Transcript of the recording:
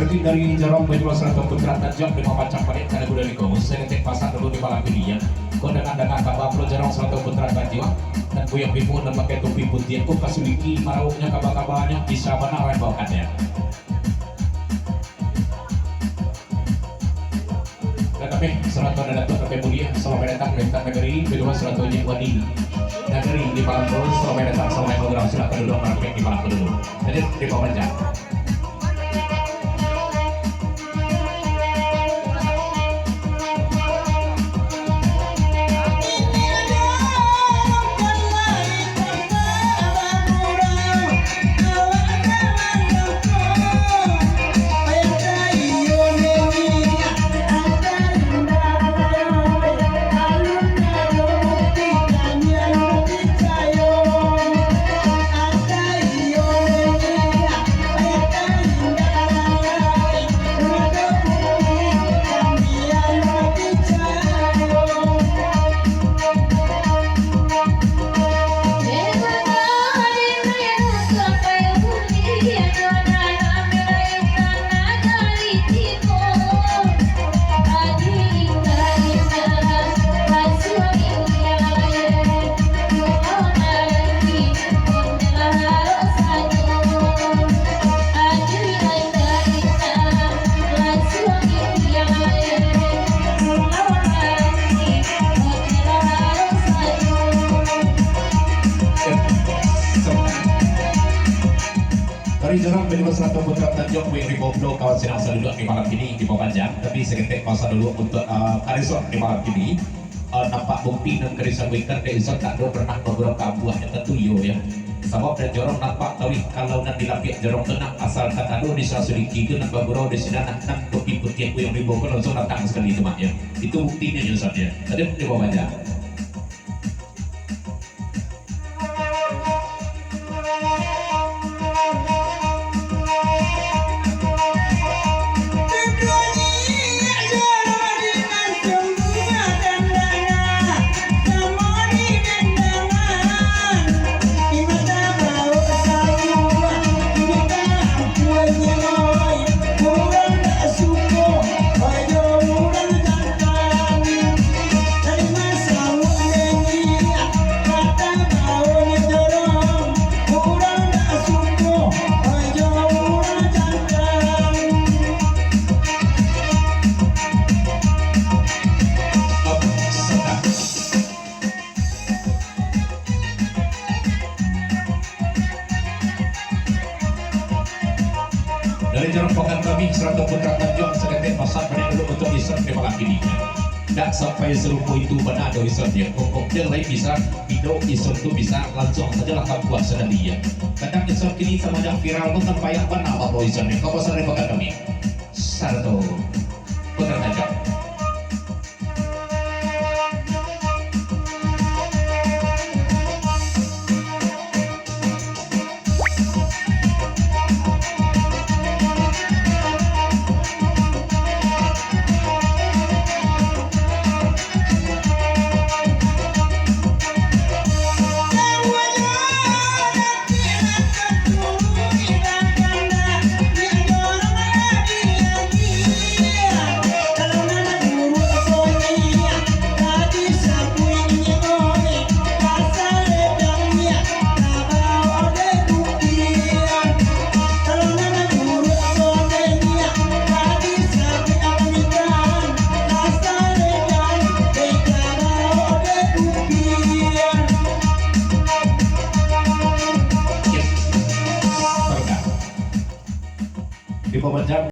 terbit dari Jorong Banyumas Ratu Putra Tanjung 5 macam parit karena gula di komus seketik pasar dulu di malam ini ya kondangan dengan kababro Jorong Ratu Putra Tanjung dan buyang bimu dan pakai topi putih aku kasuliki marawuknya kabah-kabahnya bisa benar bawakannya dan kami seratu dan datuk kami mulia selamat datang bentang negeri kedua seratunya wadi negeri di malam terus selamat datang selamat program silakan duduk meramping di malam dulu jadi di bawah jam. Dari Jorong Banyumas Ratu Putra Tanjung yang di Boblo kawan sedang duduk di malam ini di bawah panjang tapi seketik masa dulu untuk Karisor di malam ini nampak bukti dan Karisor weekend Karisor tak ada pernah beberapa kabuah yang tertuyo ya sebab dan Jorong nampak tawi kalau nak dilapik Jorong tenang asal kata ada di Sasuliki itu nak beberapa di sini nak topi putih aku yang di bawah langsung datang sekali itu mak ya itu buktinya ya Ustaz ya tadi di bawah panjang. Dari Jorong Pokan kami Seratu Putra Tanjung seketik pasar pada dulu untuk isap di malam ini dan sampai serupa itu benar ada isapnya pokok dia lain bisa video isap itu bisa langsung saja lah buat sendiri ya kadang isap kini sama yang viral pun tanpa yang benar apa isapnya kau pasar di Pokan kami Seratu Putra Tanjung. Di bawah jam